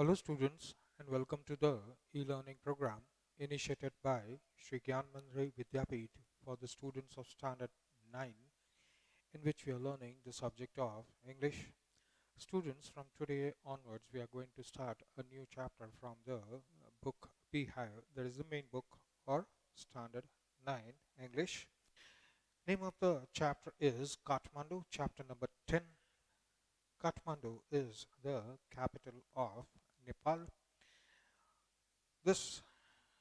Hello students and welcome to the e-learning program initiated by Shri Gyanmanjari for the students of Standard 9, in which we are learning the subject of English. Students, from today onwards we are going to start a new chapter from the book Beehive. That is the main book for Standard 9 English. Name of the chapter is Kathmandu, chapter number 10. Kathmandu is the capital of Nepal. This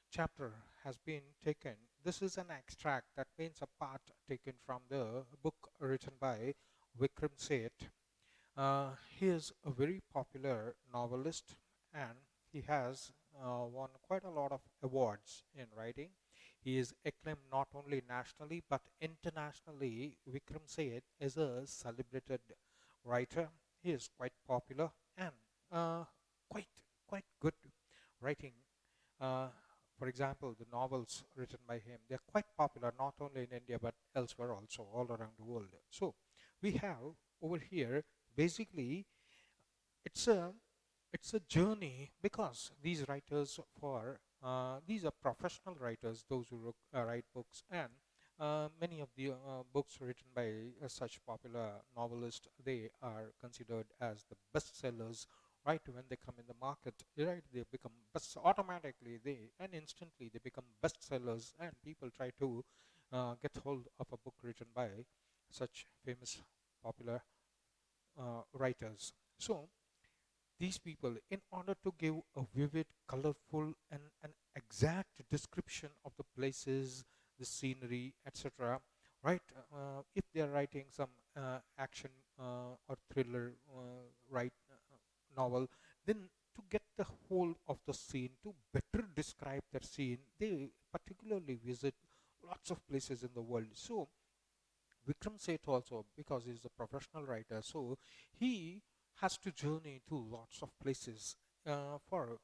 chapter has been taken. This is an extract, that means a part taken from the book written by Vikram Seth. He is a very popular novelist and he has won quite a lot of awards in writing. He is acclaimed not only nationally but internationally. Vikram Seth is a celebrated writer. He is quite popular and uh, quite quite good writing. Uh, for example, the novels written by him, they're quite popular not only in India but elsewhere also, all around the world. So we have over here, basically, it's a it's a journey, because these writers for these are professional writers, those who write books, and many of the books written by such popular novelists, they are considered as the bestsellers. Right, when they come in the market, right, they become best automatically. They and instantly they become bestsellers, and people try to get hold of a book written by such famous popular writers. So these people, in order to give a vivid, colorful, and an exact description of the places, the scenery, etc., right? If they are writing some action or thriller novel, then to get the whole of the scene, to better describe that scene, they particularly visit lots of places in the world. So Vikram Seth also, because he's a professional writer, so he has to journey to lots of places for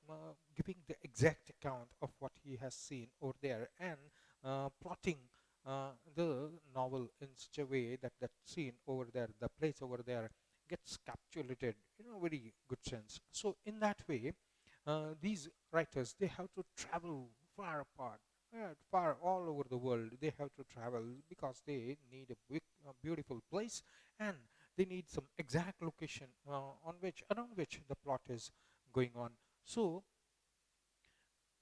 giving the exact account of what he has seen over there, and plotting the novel in such a way that that scene over there, the place over there, gets capitulated in a very good sense. So in that way, these writers, they have to travel far apart, far all over the world. They have to travel because they need a big, beautiful place, and they need some exact location around which the plot is going on. So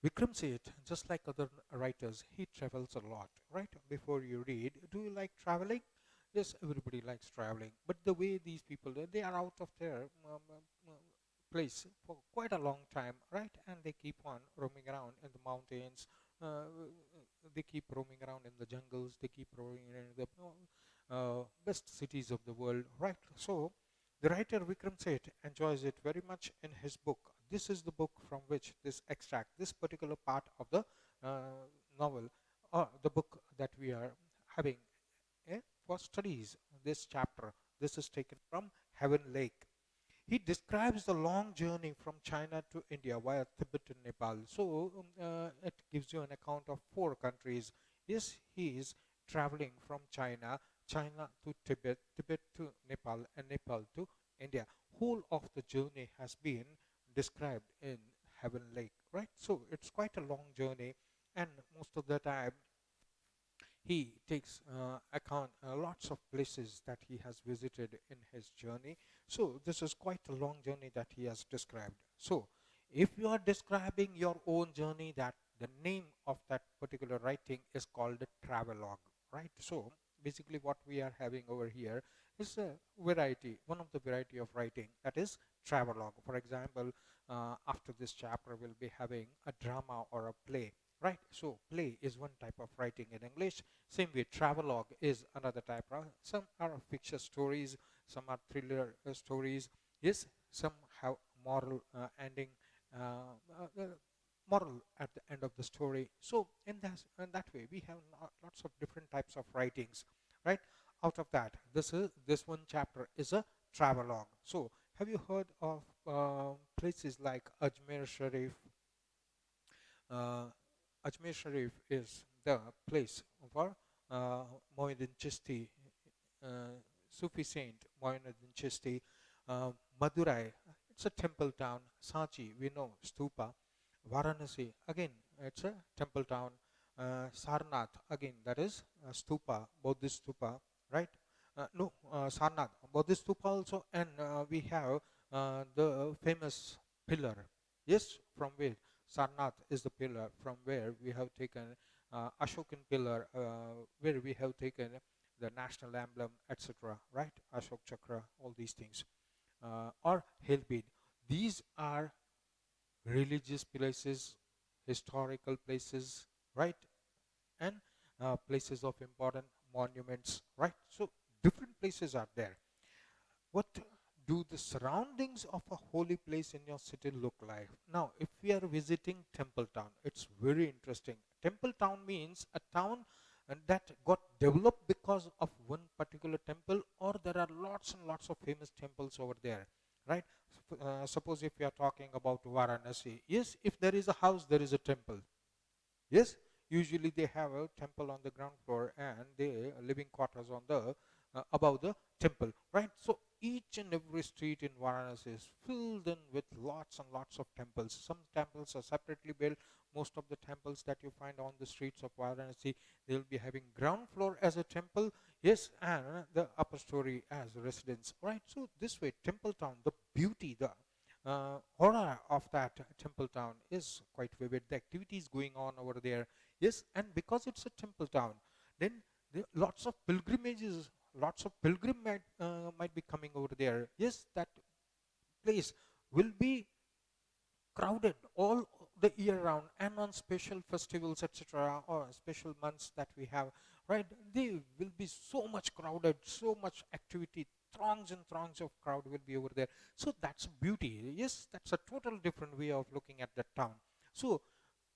Vikram Seth, just like other writers, he travels a lot, right? Before you read, do you like traveling? Yes, everybody likes traveling. But the way these people, they are out of their place for quite a long time, right? And they keep on roaming around in the mountains. They keep roaming around in the jungles. They keep roaming in the best cities of the world, right? So the writer Vikram Seth enjoys it very much in his book. This is the book from which this extract, this particular part of the novel, or the book that we are having for studies. This chapter, this is taken from Heaven Lake. He describes the long journey from China to India via Tibet and Nepal. So it gives you an account of four countries. Yes, he is traveling from China to Tibet, Tibet to Nepal, and Nepal to India. Whole of the journey has been described in Heaven Lake, right? So it's quite a long journey, and most of the time he takes account lots of places that he has visited in his journey. So this is quite a long journey that he has described. So if you are describing your own journey, that the name of that particular writing is called a travelogue, right? So basically what we are having over here is a variety, one of the variety of writing, that is travelogue. For example, after this chapter we'll be having a drama or a play, right? So play is one type of writing in English. Same way, travelogue is another type. Some are fictional stories, some are thriller stories. Yes, some have moral ending, moral at the end of the story. So in that way, we have lots of different types of writings, right? Out of that, this one chapter is a travelogue. So have you heard of places like Ajmer Sharif? Uh, Ajmer Sharif is the place for Moinuddin Chishti, uh, Sufi saint Moinuddin Chishti. Madurai, it's a temple town. Sanchi, we know, stupa. Varanasi, again, it's a temple town. Sarnath, again, that is stupa, Buddhist stupa, right? No, Sarnath, Buddhist stupa also, and we have the famous pillar. Yes, from where Sarnath is the pillar from where we have taken Ashokan pillar, where we have taken the national emblem, etc. Right? Ashok Chakra, all these things, or Hillbeat. These are religious places, historical places, right? And places of important monuments, right? So different places are there. What do the surroundings of a holy place in your city look like? Now, if we are visiting Temple Town, it's very interesting. Temple Town means a town that got developed because of one particular temple, or there are lots and lots of famous temples over there, right? Suppose if we are talking about Varanasi, yes, if there is a house, there is a temple. Yes, usually they have a temple on the ground floor and the living quarters on the above the temple, right? So each and every street in Varanasi is filled in with lots and lots of temples. Some temples are separately built. Most of the temples that you find on the streets of Varanasi, they'll be having ground floor as a temple, yes, and the upper story as a residence, right? So this way, Temple Town, the beauty, the aura of that temple town is quite vivid. The activities going on over there, yes, and because it's a temple town, then lots of pilgrimages, lots of pilgrim might be coming over there. Yes, that place will be crowded all the year round, and on special festivals, etc., or special months that we have, right? They will be so much crowded, so much activity, throngs and throngs of crowd will be over there. So that's beauty. Yes, that's a total different way of looking at that town. So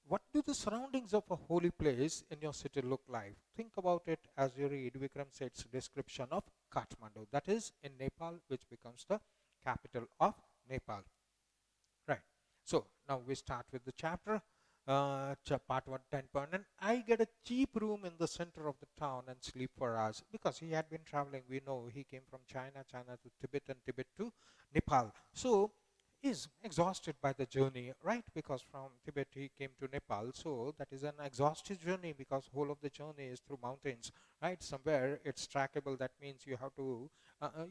what do the surroundings of a holy place in your city look like? Think about it as you read Vikram Seth's description of Kathmandu, that is in Nepal, which becomes the capital of Nepal. Right. So now we start with the chapter, part 1, 10 point. And I get a cheap room in the center of the town and sleep for hours because he had been traveling. We know he came from China, China to Tibet, and Tibet to Nepal. So is exhausted by the journey, right? Because from Tibet he came to Nepal, so that is an exhaustive journey because whole of the journey is through mountains, right? Somewhere it's trackable. That means you have to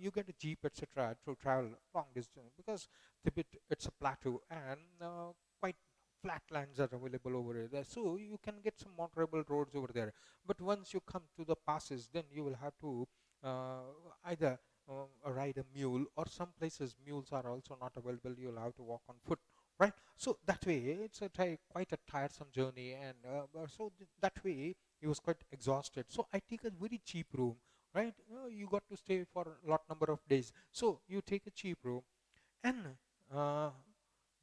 you get a jeep, etc., to travel long distance because Tibet it's a plateau and quite flat lands are available over there, so you can get some motorable roads over there. But once you come to the passes, then you will have to either ride a mule, or some places mules are also not available, you'll have to walk on foot, right? So that way it's a quite a tiresome journey, and that way he was quite exhausted. So I take a very cheap room, right? You got to stay for a lot number of days, so you take a cheap room. And uh,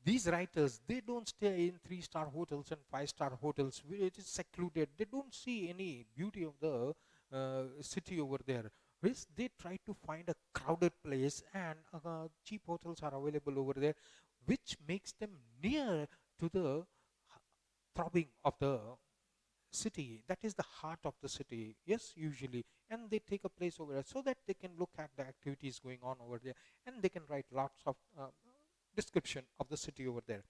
these writers, they don't stay in 3-star hotels and 5-star hotels where it is secluded. They don't see any beauty of the city over there. Whereas they try to find a crowded place, and cheap hotels are available over there, which makes them near to the throbbing of the city. That is the heart of the city, yes, usually. And they take a place over there so that they can look at the activities going on over there, and they can write lots of description of the city over there.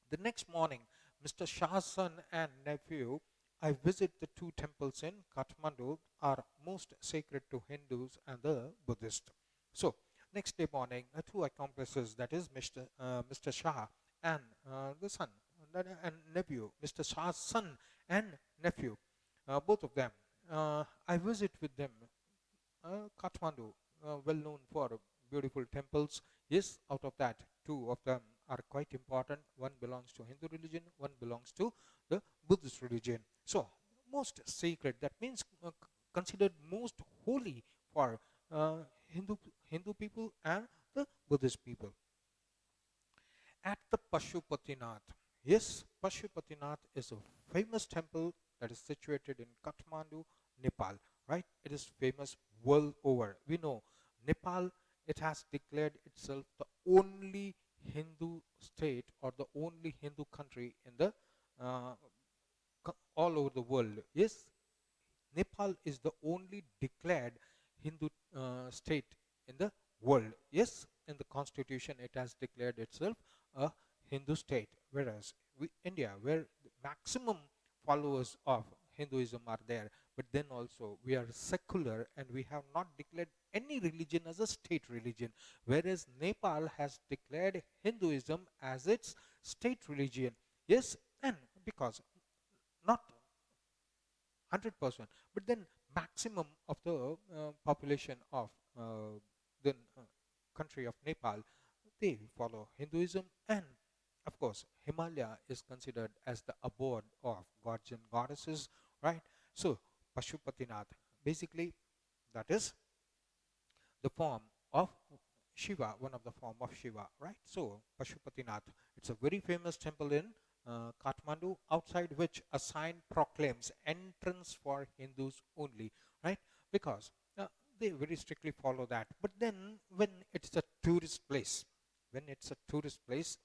The next morning, Mr. Shah's son and nephew, I visit the two temples in Kathmandu, are most sacred to Hindus and the Buddhists. So, next day morning, two accomplices, that is Mr. Shah and the son and nephew, Mr. Shah's son and nephew, both of them, I visit with them Kathmandu, well known for beautiful temples. Yes, out of that, two of them are quite important. One belongs to Hindu religion, one belongs to the Buddhist religion. So, most sacred, that means considered most holy for uh, Hindu, Hindu people and the Buddhist people. At the Pashupatinath, yes, Pashupatinath is a famous temple that is situated in Kathmandu, Nepal, right? It is famous world over. We know Nepal, it has declared itself the only Hindu state or the only Hindu country in the uh, all over the world. Yes, Nepal is the only declared Hindu state in the world. Yes, in the constitution it has declared itself a Hindu state, whereas India, where the maximum followers of Hinduism are there, but then also we are secular and we have not declared any religion as a state religion, whereas Nepal has declared Hinduism as its state religion. Yes, and because not 100%, but then maximum of the population of the country of Nepal, they follow Hinduism, and of course Himalaya is considered as the abode of gods and goddesses, right? So Pashupatinath, basically, that is the form of Shiva, one of the form of Shiva, right? So Pashupatinath, it's a very famous temple in Kathmandu, outside which a sign proclaims entrance for Hindus only, right? Because they very strictly follow that. But then when it's a tourist place,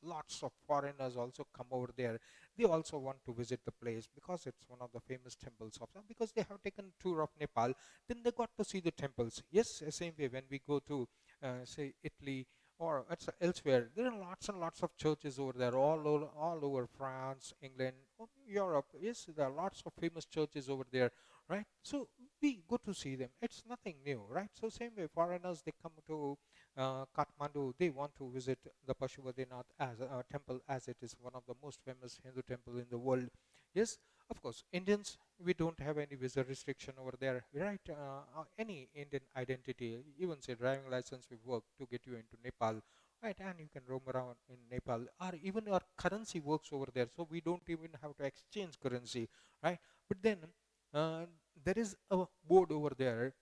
lots of foreigners also come over there. They also want to visit the place because it's one of the famous temples of them. Because they have taken tour of Nepal, then they got to see the temples. Yes, same way when we go to say Italy or elsewhere, there are lots and lots of churches over there, all over France, England, Europe. Yes, there are lots of famous churches over there, right? So we go to see them. It's nothing new, right? So same way, foreigners, they come to Kathmandu, they want to visit the Pashupatinath as a temple, as it is one of the most famous Hindu temple in the world. Yes, of course, Indians, we don't have any visa restriction over there, right? Any Indian identity, even say driving license will work to get you into Nepal, right? And you can roam around in Nepal, or even our currency works over there, so we don't even have to exchange currency, right? But then uh, there is a board over there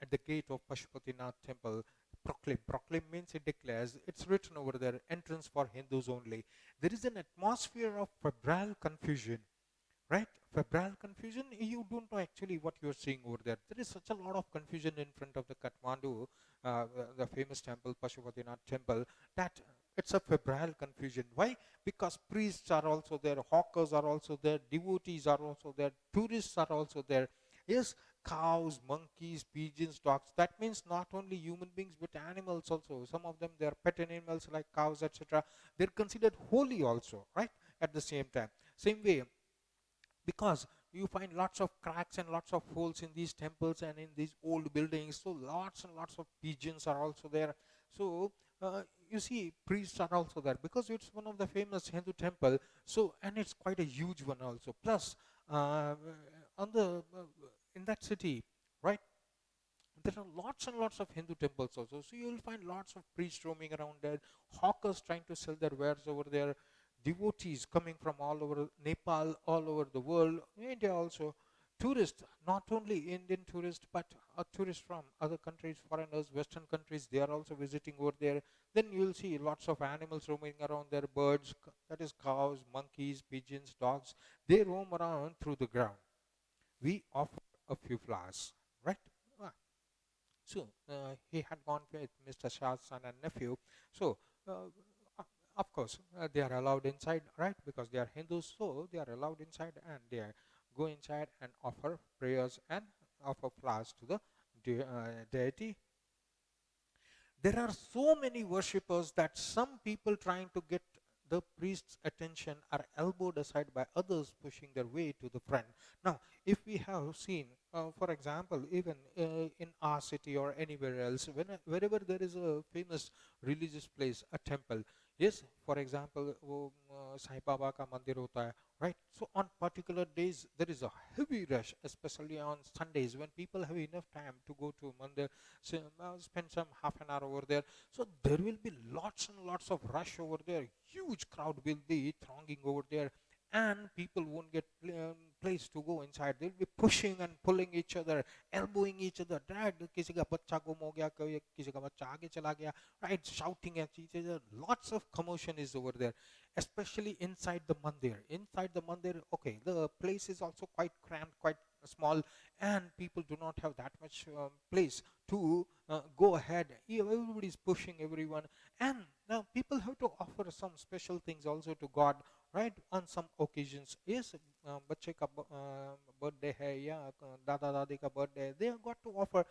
at the gate of Pashupatinath temple. Proclaim means it declares. It's written over there, entrance for Hindus only. There is an atmosphere of febrile confusion, right? Febrile confusion, you don't know actually what you're seeing over there. There is such a lot of confusion in front of the Kathmandu, the famous temple, Pashupatinath temple, that it's a febrile confusion. Why? Because priests are also there, hawkers are also there, devotees are also there, tourists are also there. Yes, cows, monkeys, pigeons, dogs. That means not only human beings but animals also. Some of them, they are pet animals like cows, etc. They're considered holy also, right? At the same time. Same way, because you find lots of cracks and lots of holes in these temples and in these old buildings, so lots and lots of pigeons are also there. So you see, priests are also there because it's one of the famous Hindu temple. So, and it's quite a huge one also. Plus on the in that city, right, there are lots and lots of Hindu temples also. So you will find lots of priests roaming around there, hawkers trying to sell their wares over there, devotees coming from all over Nepal, all over the world, India also. Tourists, not only Indian tourists, but tourists from other countries, foreigners, Western countries, they are also visiting over there. Then you will see lots of animals roaming around there, birds, that is cows, monkeys, pigeons, dogs. They roam around through the ground. We offer a few flowers, right? Ah, so he had gone with Mr. Shah's son and nephew. So of course they are allowed inside, right? Because they are Hindus, so they are allowed inside, and they go inside and offer prayers and offer flowers to the deity. There are so many worshippers that some people trying to get the priest's attention are elbowed aside by others pushing their way to the front. Now, if we have seen, for example, even in our city or anywhere else, wherever there is a famous religious place, a temple, yes, for example, Sai Baba ka mandir hota hai, right? So on particular days, there is a heavy rush, especially on Sundays when people have enough time to go to mandir, so, spend some half an hour over there. So there will be lots and lots of rush over there. Huge crowd will be thronging over there, and people won't get place to go inside. They'll be pushing and pulling each other, elbowing each other. Dad, किसी का बच्चा गुम हो गया, किसी का बच्चा आगे चला गया, right? Shouting at each other. Lots of commotion is over there, especially inside the mandir. Inside the mandir, okay, the place is also quite cramped, quite small, and people do not have that much place to go ahead. Everybody is pushing everyone, and now people have to offer some special things also to God. right? On some occasions, yes, बच्चे का birthday है या दादा दादी का birthday, they have got to offer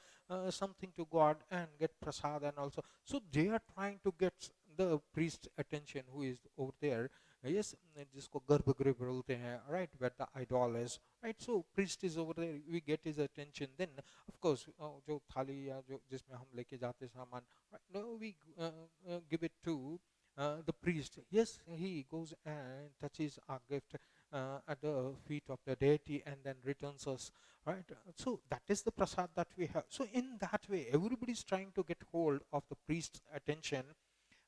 something to God and get prasad, and also so they are trying to get the priest's attention who is over there. Yes, जिसको गर्भगृह बोलते हैं, right, where the idol is, right? So priest is over there, we get his attention. Then of course जो थाली या जो जिसमें हम लेके जाते सामान, right, no, we give it to the priest. Yes, he goes and touches our gift at the feet of the deity and then returns us, right? So that is the prasad that we have. So in that way, everybody is trying to get hold of the priest's attention,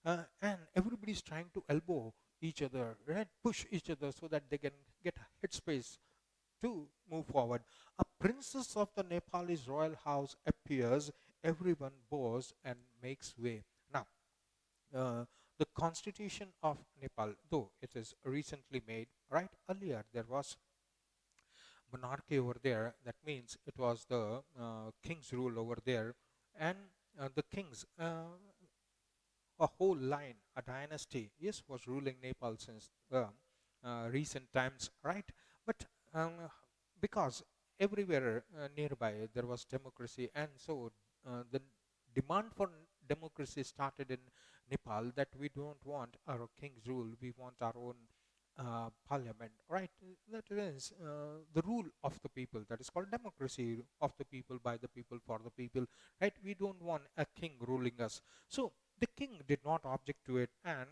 and everybody is trying to elbow each other, right? Push each other so that they can get a headspace to move forward. A princess of the Nepalese royal house appears, everyone bows and makes way. Now, uh, the constitution of Nepal, though it is recently made, right? Earlier there was monarchy over there. That means it was the king's rule over there, and the kings, a whole line, a dynasty, yes, was ruling Nepal since recent times, right? But because everywhere nearby there was democracy, and so the demand for democracy started in Nepal, that we don't want our king's rule, we want our own parliament, right? That is the rule of the people. That is called democracy, of the people, by the people, for the people, right? We don't want a king ruling us. So the king did not object to it and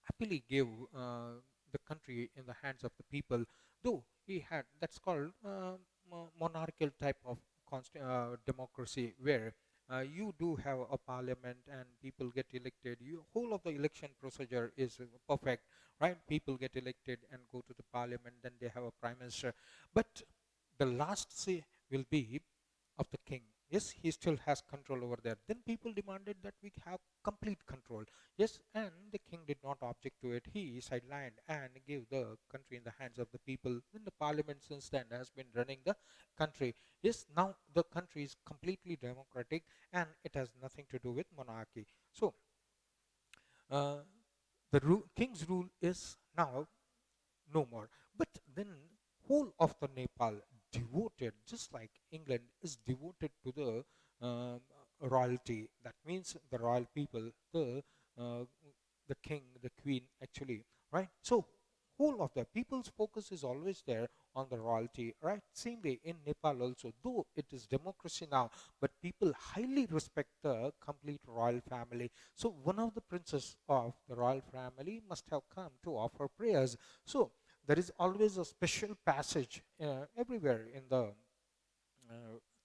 happily gave the country in the hands of the people, though he had, that's called monarchical type of democracy, where you do have a parliament and people get elected. You whole of the election procedure is perfect, right? People get elected and go to the parliament, then they have a prime minister, but the last say will be of the king. Yes, he still has control over there. Then people demanded that we have complete control. Yes, and the king did not object to it. He sidelined and gave the country in the hands of the people. Then the parliament since then has been running the country. Yes, now the country is completely democratic and it has nothing to do with monarchy. So uh, the king's rule is now no more. But then whole of the Nepal devoted, just like England is devoted to the royalty. That means the royal people, uh, the king, the queen, actually, right? So whole of the people's focus is always there on the royalty, right? Same way in Nepal also, though it is democracy now, but people highly respect the complete royal family. So one of the princes of the royal family must have come to offer prayers. So there is always a special passage everywhere in the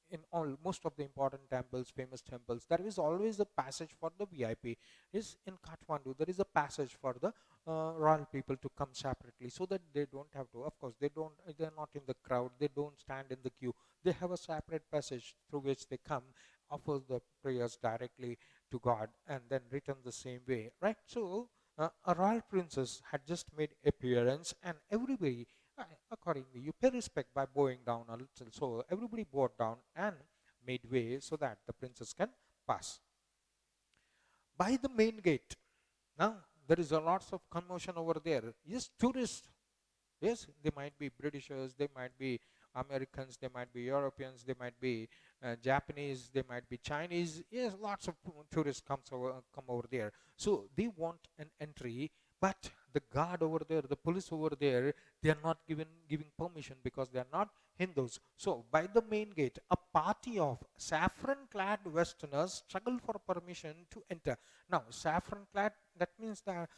in all most of the important temples, famous temples. There is always a passage for the VIP. Is in Kathmandu there is a passage for the royal people to come separately, so that they don't have to. Of course, they're not in the crowd. They don't stand in the queue. They have a separate passage through which they come, offer the prayers directly to God, and then return the same way. Right. So a royal princess had just made appearance, and everybody, accordingly, you pay respect by bowing down a little. So everybody bowed down and made way so that the princess can pass by the main gate. Now there is a lots of commotion over there. Yes, tourists. Yes, they might be Britishers, they might be Americans, they might be Europeans, they might be Japanese, they might be Chinese. Yes, lots of tourists come over there. So they want an entry, but the guard over there, the police over there, they are not giving permission because they are not Hindus. So by the main gate, a party of saffron-clad Westerners struggle for permission to enter. Now, saffron-clad, that means that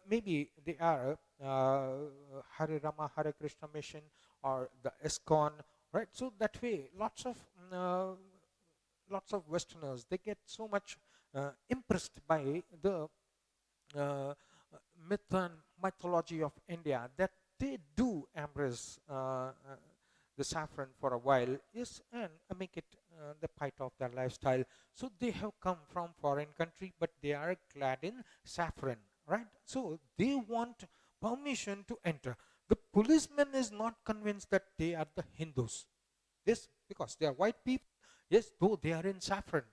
maybe they are Hare Rama, Hare Krishna mission or the ISKCON, right? So that way, uh, lots of Westerners, they get so much impressed by the uh, myth and mythology of India that they do embrace the saffron for a while, yes, and make it the part of their lifestyle. So they have come from foreign country, but they are clad in saffron, right? So they want permission to enter. The policeman is not convinced that they are the Hindus, yes, because they are white people, yes, though they are in saffron.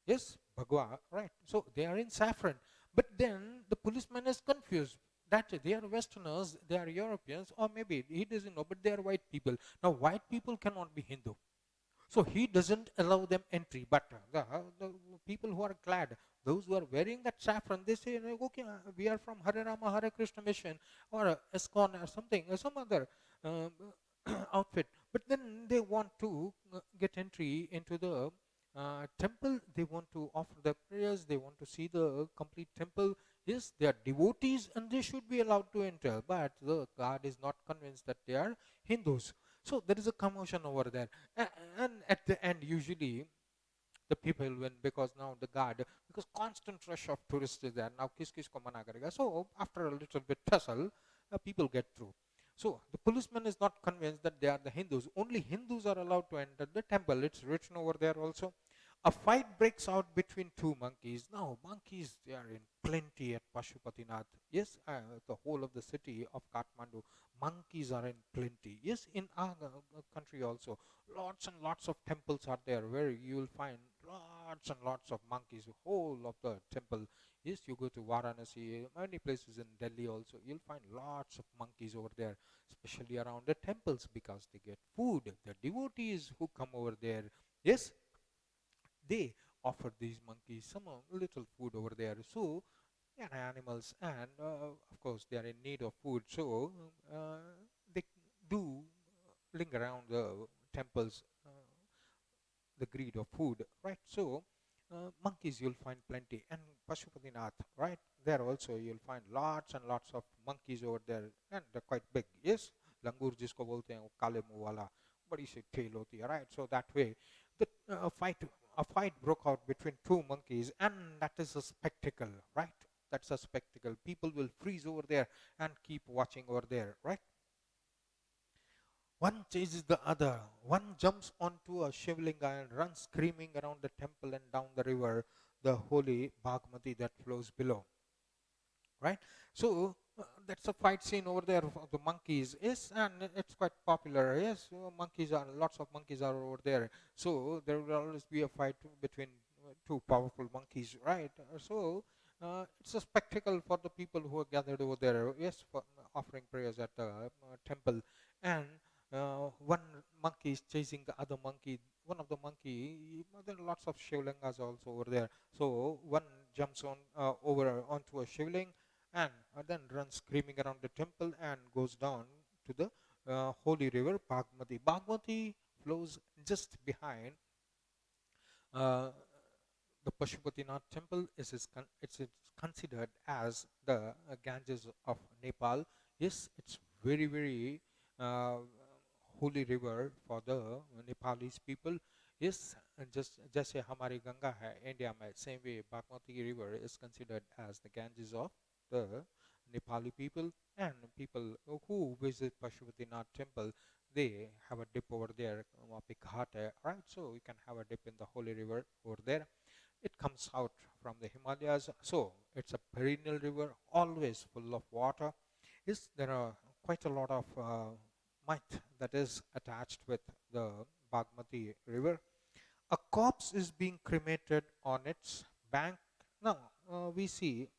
Yes, Bhagwa, right. So they are in saffron. But then the policeman is confused. that they are Westerners, they are Europeans, or maybe he doesn't know, but they are white people. Now, white people cannot be Hindu. So he doesn't allow them entry. But the people who are clad, those who are wearing that saffron, they say, okay, we are from Hare Rama, Hare Krishna mission, or ISKCON or something, or some other um, outfit. But then they want to get entry into the temple. They want to offer their prayers. They want to see the complete temple. Yes, they are devotees and they should be allowed to enter. But the God is not convinced that they are Hindus. So there is a commotion over there. And at the end, usually the people when because now the guard because constant rush of tourists is there now kis ko mana karega. So after a little bit tussle, people get through. So the policeman is not convinced that they are the Hindus. Only Hindus are allowed to enter the temple. It's written over there also. A fight breaks out between two monkeys. Now monkeys, they are in plenty at Pashupatinath. Yes, the whole of the city of Kathmandu, monkeys are in plenty. Yes, in our country also, lots and lots of temples are there where you will find lots and lots of monkeys. Whole of the temple. Yes, you go to Varanasi, many places in Delhi also, you'll find lots of monkeys over there, especially around the temples because they get food. The devotees who come over there, yes, they offer these monkeys some little food over there. So they are animals, and of course they are in need of food. So they do linger around the temples, the greed of food, right? So monkeys you'll find plenty, and Pashupatinath, right? There also you'll find lots and lots of monkeys over there, and they're quite big. Yes, langur jisko bolte hain wo kale muh wala, badi si tail hoti hai, right? So that way, the a fight broke out between two monkeys, and that is a spectacle, right? That's a spectacle. People will freeze over there and keep watching over there, right? One chases the other. One jumps onto a Shivlinga and runs screaming around the temple and down the river, the holy Bhagmati that flows below. Right? So that's a fight scene over there of the monkeys. Yes, and it's quite popular. Yes, monkeys are lots of monkeys are over there. So there will always be a fight between two powerful monkeys, right? It's a spectacle for the people who are gathered over there. Yes, for offering prayers at the temple, and one monkey is chasing the other monkey. One of the monkey, there are lots of shivlingas also over there. So one jumps on over onto a shivling and then runs screaming around the temple and goes down to the holy river Bhagmati. Bhagmati flows just behind uh, the Pashupatinath temple. It's considered as the Ganges of Nepal. Yes, it's very very uh, holy river for the Nepalese people. Yes, and just जैसे हमारी गंगा है India में, same way Bagmati river is considered as the Ganges of the Nepali people, and people who visit Pashupatinath temple, they have a dip over there. वहाँ पे घाट है, right? So you can have a dip in the holy river over there. It comes out from the Himalayas, so it's a perennial river, always full of water. Yes, there are quite a lot of myth that is attached with the Bagmati river. A corpse is being cremated on its bank. Now, we see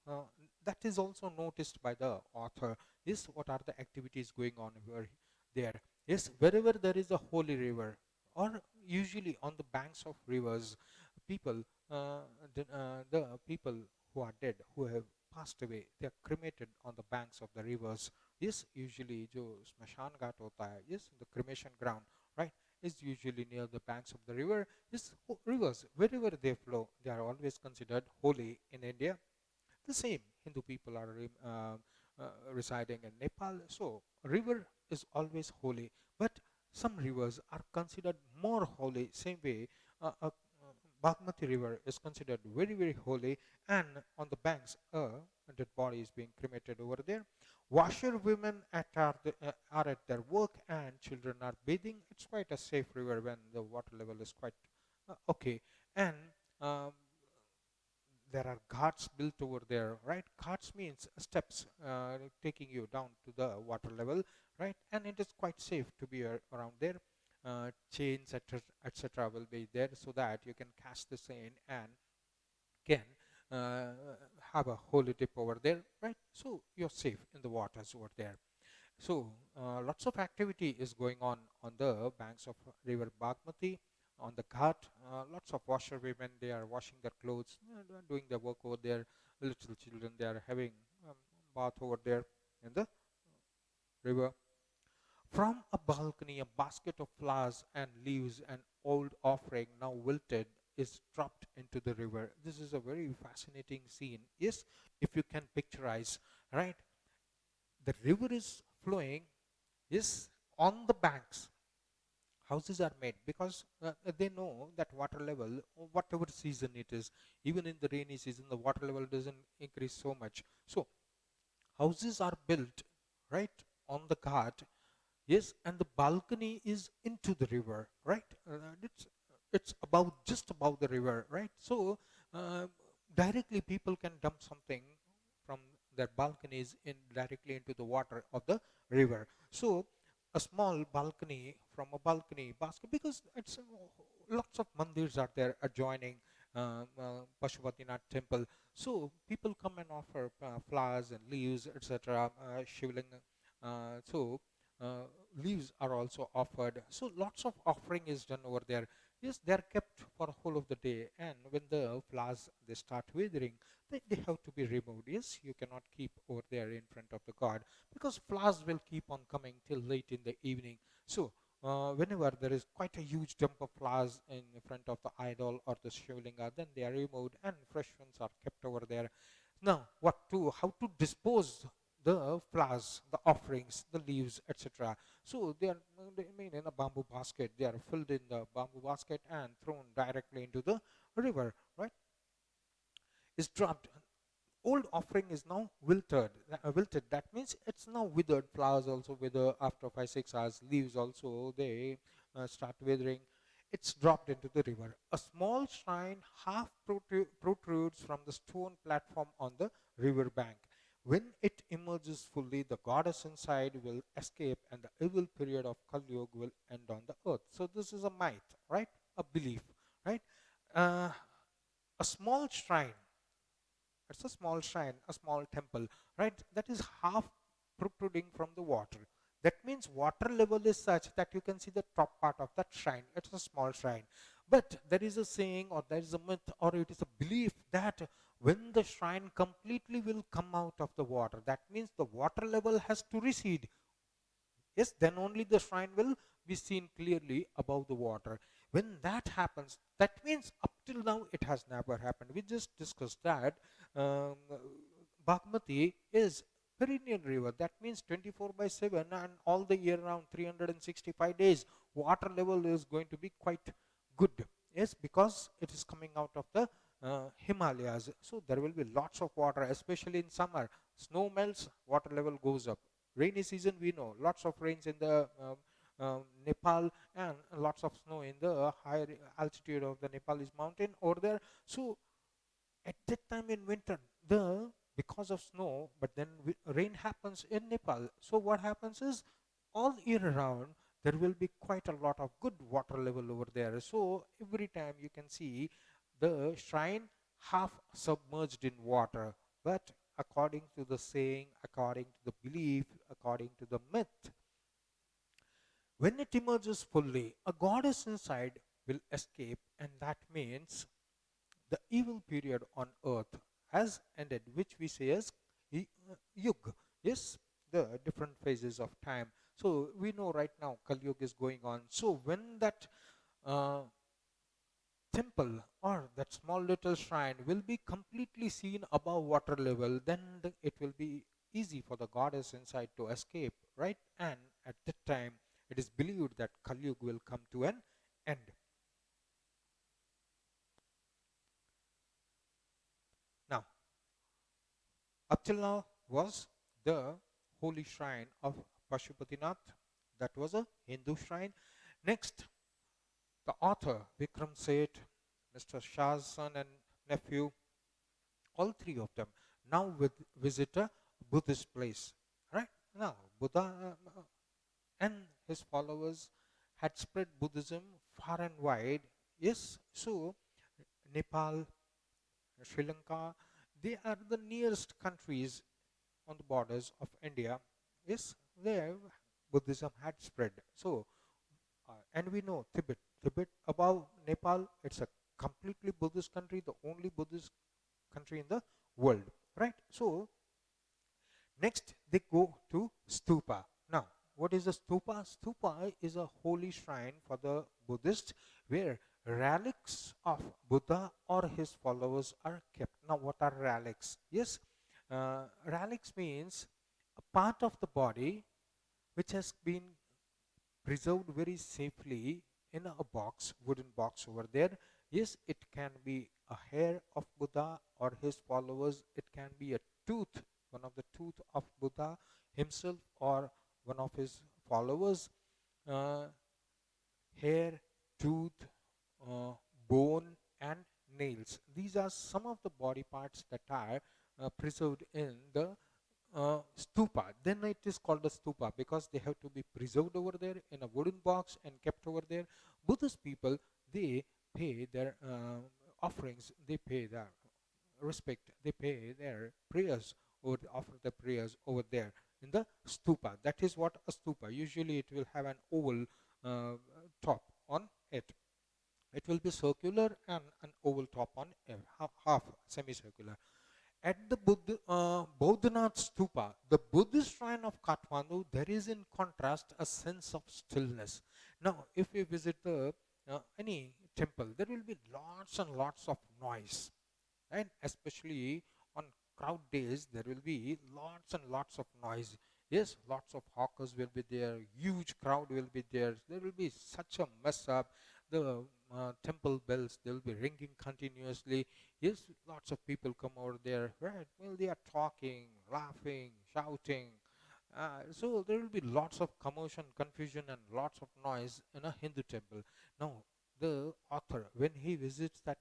that is also noticed by the author. Is what are the activities going on over there? Yes, wherever there is a holy river, or usually on the banks of rivers, people, the people who are dead, who have passed away, they are cremated on the banks of the rivers. Yes, usually जो स्मशान घाट होता है, yes, the cremation ground, right, is usually near the banks of the river. Yes, rivers, wherever they flow, they are always considered holy in India. The same, Hindu people are residing in Nepal, so river is always holy. But some rivers are considered more holy. Same way, Bagmati river is considered very very holy, and on the banks, a dead body is being cremated over there. Washerwomen are at their work, and children are bathing. It's quite a safe river when the water level is quite okay. And um, there are ghats built over there, right? Ghats means steps taking you down to the water level, right? And it is quite safe to be around there. Chains, etc., will be there so that you can cast the seine and can uh, have a holy dip over there, right? So you're safe in the waters over there. So lots of activity is going on the banks of river Bagmati, on the Ghat. Lots of washerwomen, they are washing their clothes, doing their work over there. Little children, they are having um, bath over there in the river. From a balcony, a basket of flowers and leaves, an old offering now wilted, is dropped into the river. This is a very fascinating scene. Yes, if you can picturize, right? The river is flowing, yes, on the banks. Houses are made because they know that water level, whatever season it is, even in the rainy season, the water level doesn't increase so much. So houses are built right on the ghat. Yes, and the balcony is into the river, right? It's above, just above the river, right? So uh, directly people can dump something from their balconies in directly into the water of the river. So a small balcony, from a balcony basket, because it's lots of mandirs are there adjoining Pashupatinath temple. So people come and offer flowers and leaves, etc. Shivling. So uh, leaves are also offered. So lots of offering is done over there. Yes, they are kept for a whole of the day, and when the flowers they start withering, they have to be removed. Yes, you cannot keep over there in front of the god, because flowers will keep on coming till late in the evening. So whenever there is quite a huge dump of flowers in front of the idol or the Shivlinga, then they are removed and fresh ones are kept over there. Now, how to dispose the flowers, the offerings, the leaves, etc. So they mean in a bamboo basket. They are filled in the bamboo basket and thrown directly into the river. Right? Is dropped. Old offering is now wilted. Wilted. That means it's now withered. Flowers also wither after 5 6 hours. Leaves also they start withering. It's dropped into the river. A small shrine half protrudes from the stone platform on the river bank. When it emerges fully, the goddess inside will escape, and the evil period of Kali Yuga will end on the earth. So this is a myth, right? A belief, right? Uh, a small shrine, it's a small shrine, a small temple, right? That is half protruding from the water. That means water level is such that you can see the top part of that shrine. It's a small shrine. But there is a saying, or there is a myth, or it is a belief that when the shrine completely will come out of the water, that means the water level has to recede. Yes, then only the shrine will be seen clearly above the water. When that happens, that means up till now it has never happened. We just discussed that um, Bagmati is perennial river. That means 24 by 7 and all the year round, 365 days. Water level is going to be quite good. Yes, because it is coming out of the Himalayas. So there will be lots of water, especially in summer. Snow melts, water level goes up. Rainy season, we know lots of rains in the Nepal, and lots of snow in the higher altitude of the Nepalese mountain over there. So at that time in winter, the because of snow, but then rain happens in Nepal. So what happens is all year round there will be quite a lot of good water level over there. So every time you can see the shrine half submerged in water. But according to the saying, according to the belief, according to the myth, when it emerges fully, a goddess inside will escape, and that means the evil period on earth has ended, which we say as Yug. Yes, the different phases of time. So we know right now Kali Yuga is going on. So when that uh, temple or that small little shrine will be completely seen above water level, then it will be easy for the goddess inside to escape, right? And at that time, it is believed that Kali Yuga will come to an end. Now, up till now was the holy shrine of Pashupatinath. That was a Hindu shrine. Next, the author Vikram Seth, Mr. Shah's son and nephew, all three of them now visit a Buddhist place. Right now, Buddha and his followers had spread Buddhism far and wide. Yes, so Nepal, Sri Lanka, they are the nearest countries on the borders of India, yes, there Buddhism had spread. So, and we know Tibet above Nepal, it's a completely Buddhist country, the only Buddhist country in the world, right? So, next, they go to stupa. Now, what is a stupa? Stupa is a holy shrine for the Buddhist where relics of Buddha or his followers are kept. Now, what are relics? Yes, relics means a part of the body which has been preserved very safely in a box, wooden box over there. Yes, it can be a hair of Buddha or his followers. It can be a tooth, one of the tooth of Buddha himself or one of his followers. Uh, Hair, tooth, uh, bone, and nails. These are some of the body parts that are preserved in the stupa. Then it is called a stupa because they have to be preserved over there in a wooden box and kept over there. Buddhist people, they pay their offerings, they pay their respect, they pay their prayers or offer the prayers over there in the stupa. That is what a stupa. Usually it will have an oval uh, top on it. It will be circular and an oval top on half semicircular. At the Bodhanath Stupa, the Buddhist shrine of Kathmandu, there is in contrast a sense of stillness. Now, if we visit the any temple, there will be lots and lots of noise, and especially on crowd days, there will be lots and lots of noise. Yes, lots of hawkers will be there, huge crowd will be there. There will be such a mess up. The temple bells, they will be ringing continuously. Yes, lots of people come over there, right? Well, they are talking, laughing, shouting. So there will be lots of commotion, confusion, and lots of noise in a Hindu temple. Now, the author, when he visits that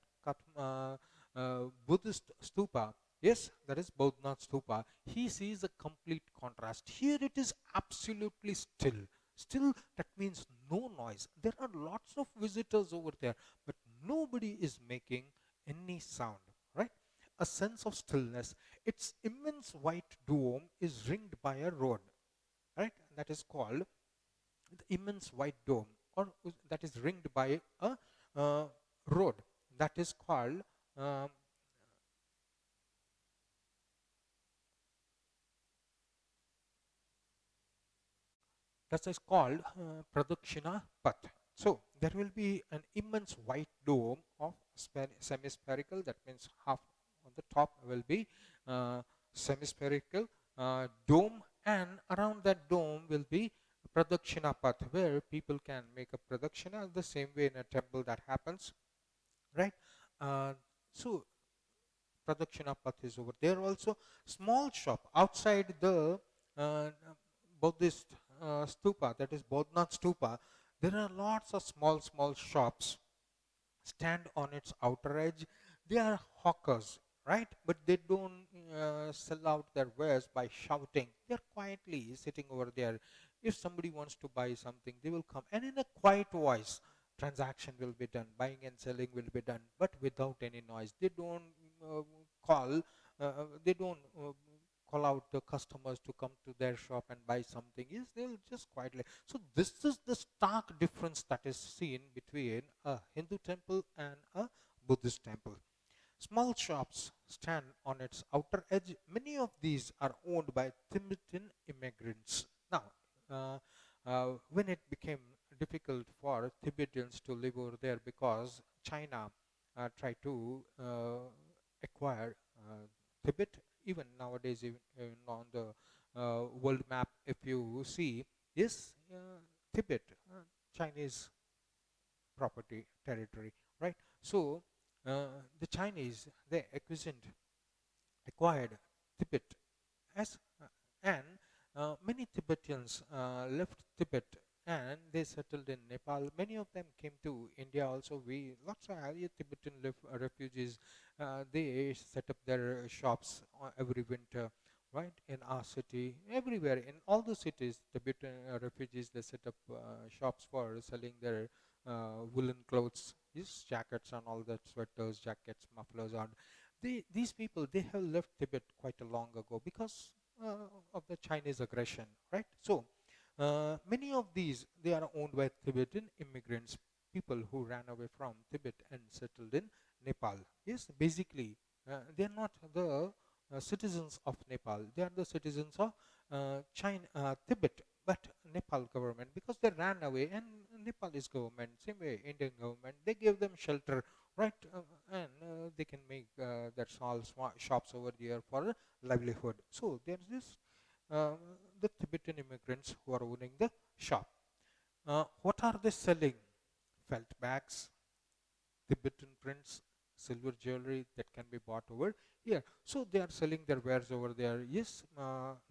Buddhist stupa, yes, that is Bodhnath stupa, he sees a complete contrast. Here it is absolutely still. Still, that means no noise. There are lots of visitors over there, but nobody is making any sound, right? A sense of stillness. Its immense white dome is ringed by a road, right? That is called the immense white dome, or that is ringed by a uh, road. That is called um, that is called Pradakshina Path. So there will be an immense white dome of semi-spherical. That means half on the top will be semi-spherical dome, and around that dome will be Pradakshina Path, where people can make a Pradakshina the same way in a temple that happens, right? Uh, so Pradakshina Path is over there also. Small shop outside the Buddhist stupa, that is Bodhnath stupa. There are lots of small shops stand on its outer edge. They are hawkers, right? But they don't sell out their wares by shouting. They're quietly sitting over there. If somebody wants to buy something, they will come, and in a quiet voice, transaction will be done, buying and selling will be done, but without any noise. They don't uh, call, they don't call out the customers to come to their shop and buy something. Yes, they'll just quietly. So this is the stark difference that is seen between a Hindu temple and a Buddhist temple. Small shops stand on its outer edge. Many of these are owned by Tibetan immigrants. Now, when it became difficult for Tibetans to live over there because China tried to acquire Tibet, even nowadays, even on the world map, if you see, is Tibet, Chinese property territory, right? So the Chinese, they acquired Tibet as and many Tibetans left Tibet and they settled in Nepal. Many of them came to India also. We lots of earlier Tibetan refugees. They set up their shops every winter, right, in our city, everywhere in all the cities. Tibetan refugees, they set up shops for selling their woolen clothes, yes, jackets and all that, sweaters, jackets, mufflers, and these people, they have left Tibet quite a long ago because of the Chinese aggression, right? So many of these, they are owned by Tibetan immigrants, people who ran away from Tibet and settled in Nepal. Yes, basically, they are not the citizens of Nepal. They are the citizens of China, Tibet, but Nepal government, because they ran away, and Nepalese government, same way Indian government, they give them shelter, right? And they can make their small shops over there for livelihood. So there's this uh, the Tibetan immigrants who are owning the shop. What are they selling? Felt bags, Tibetan prints, silver jewelry that can be bought over here. So they are selling their wares over there. Yes,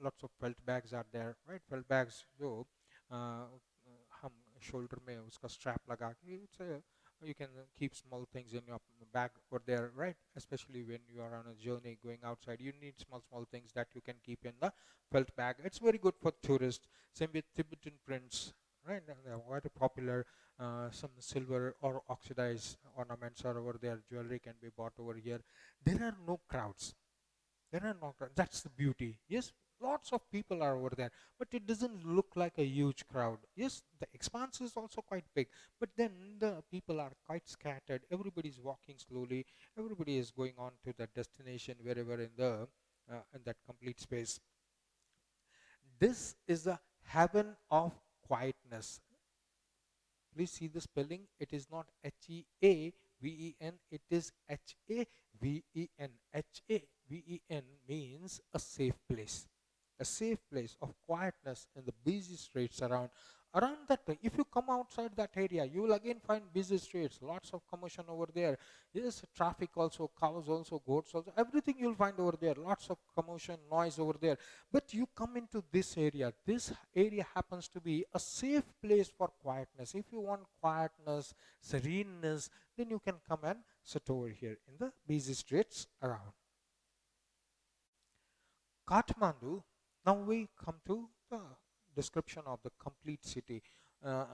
lots of felt bags are there, right? Felt bags, so हम shoulder में उसका strap लगा के, it's a, you can keep small things in your bag over there, right? Especially when you are on a journey going outside, you need small things that you can keep in the felt bag. It's very good for tourists. Same with Tibetan prints, right? They are quite popular. Some silver or oxidized ornaments are over there. Jewelry can be bought over here. There are no crowds. There are no crowds. That's the beauty. Yes, lots of people are over there, but it doesn't look like a huge crowd. Yes, the expanse is also quite big, but then the people are quite scattered. Everybody is walking slowly. Everybody is going on to the destination wherever in that complete space. This is a heaven of quietness. Please see the spelling. It is not Heaven, it is Haven. Haven means a safe place. A safe place of quietness in the busy streets around. Around that, if you come outside that area, you will again find busy streets, lots of commotion over there. Yes, traffic also, cows also, goats also, everything you'll find over there, lots of commotion, noise over there. But you come into this area happens to be a safe place for quietness. If you want quietness, sereneness, then you can come and sit over here in the busy streets around. Kathmandu, now we come to the description of the complete city. Uh,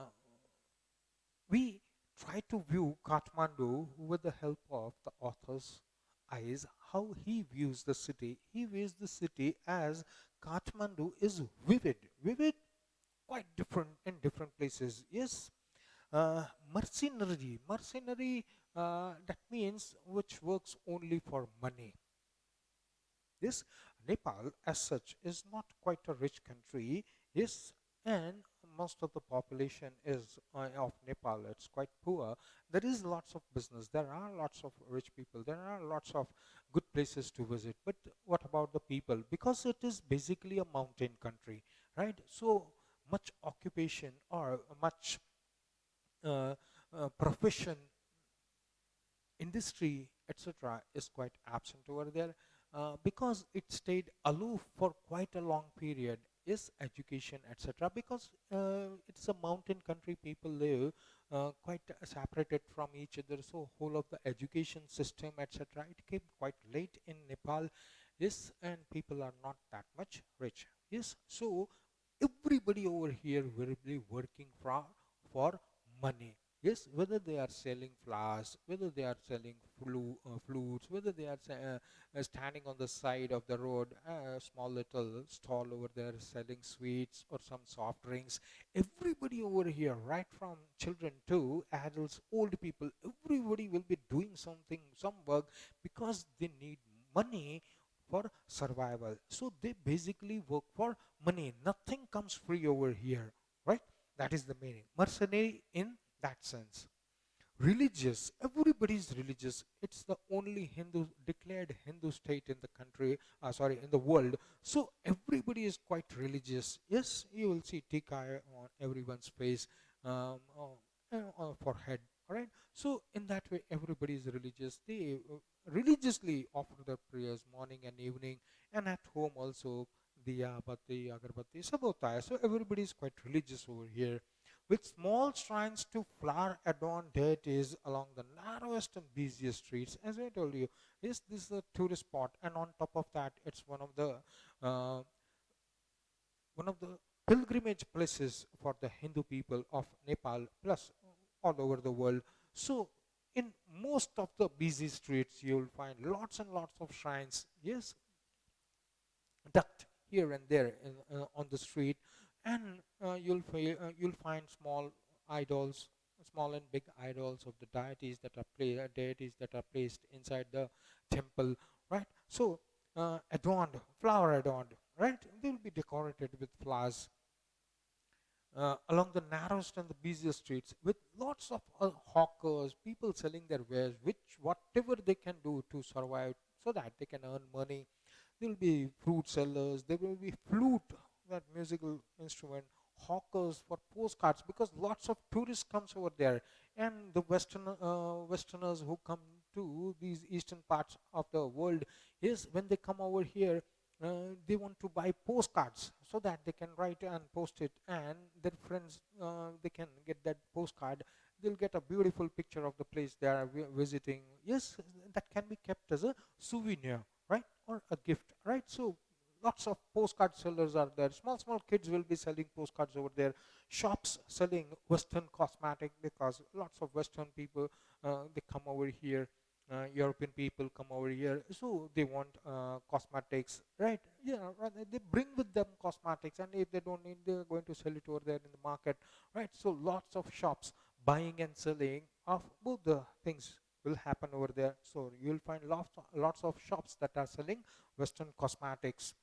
we try to view Kathmandu with the help of the author's eyes, how he views the city. He views the city as Kathmandu is vivid, quite different in different places. Yes, mercenary, that means which works only for money. This Nepal, as such, is not quite a rich country. Yes, and most of the population is of Nepal. It's quite poor. There is lots of business. There are lots of rich people. There are lots of good places to visit. But what about the people? Because it is basically a mountain country, right? So much occupation or much uh, profession, industry, etc., is quite absent over there because it stayed aloof for quite a long period. Is education, etc., because it's a mountain country, people live quite separated from each other, so whole of the education system, etc., it came quite late in Nepal. Yes, and people are not that much rich. Yes, so everybody over here will be working for money. Yes, whether they are selling flowers, whether they are selling flutes, whether they are standing on the side of the road, a small little stall over there selling sweets or some soft drinks. Everybody over here, right from children to adults, old people, everybody will be doing something, some work, because they need money for survival. So they basically work for money. Nothing comes free over here, right? That is the meaning. Mercenary in that sense. Religious, everybody is religious. It's the only declared Hindu state in the country, in the world. So everybody is quite religious. Yes, you will see tika on everyone's face, on forehead. All right. So in that way, everybody is religious. They religiously offer their prayers morning and evening, and at home also. Diya, batti, agarbatti, sab hota hai. So everybody is quite religious over here, with small shrines to flower adorned deities along the narrowest and busiest streets. As I told you, yes, this is a tourist spot, and on top of that, it's uh, one of the pilgrimage places for the Hindu people of Nepal, plus all over the world. So, in most of the busy streets, you will find lots and lots of shrines. Yes, duct. here and there on the street, and you'll find small idols, small and big idols of the deities that are placed inside the temple, right? So adorned, flower adorned, right? They will be decorated with flowers along the narrowest and the busiest streets, with lots of hawkers, people selling their wares, which whatever they can do to survive so that they can earn money. There will be fruit sellers, there will be flute, that musical instrument, hawkers for postcards, because lots of tourists comes over there, and the westerners who come to these eastern parts of the world, is when they come over here, they want to buy postcards so that they can write and post it, and their friends, they can get that postcard. They'll get a beautiful picture of the place they are visiting. Yes, that can be kept as a souvenir, right, or a gift, right? So lots of postcard sellers are there. Small kids will be selling postcards over there. Shops selling Western cosmetic, because lots of Western people, they come over here. European people come over here, so they want cosmetics, right? Yeah, right. They bring with them cosmetics, and if they don't need, they're going to sell it over there in the market, right? So lots of shops buying and selling of both the things will happen over there. So you'll find lots of shops that are selling Western cosmetics,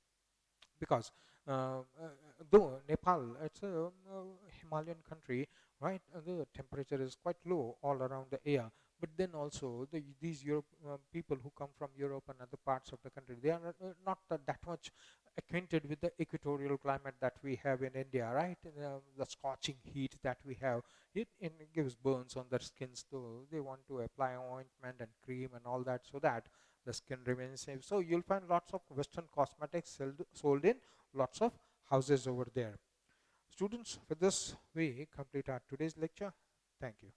because though Nepal, it's a Himalayan country, right? The temperature is quite low all around the year. But then also these people who come from Europe and other parts of the country, they are not that much acquainted with the equatorial climate that we have in India, right? The scorching heat that we have, it gives burns on their skins. So they want to apply ointment and cream and all that, so that the skin remains safe. So you'll find lots of Western cosmetics sold in lots of houses over there. Students, with this we complete our today's lecture. Thank you.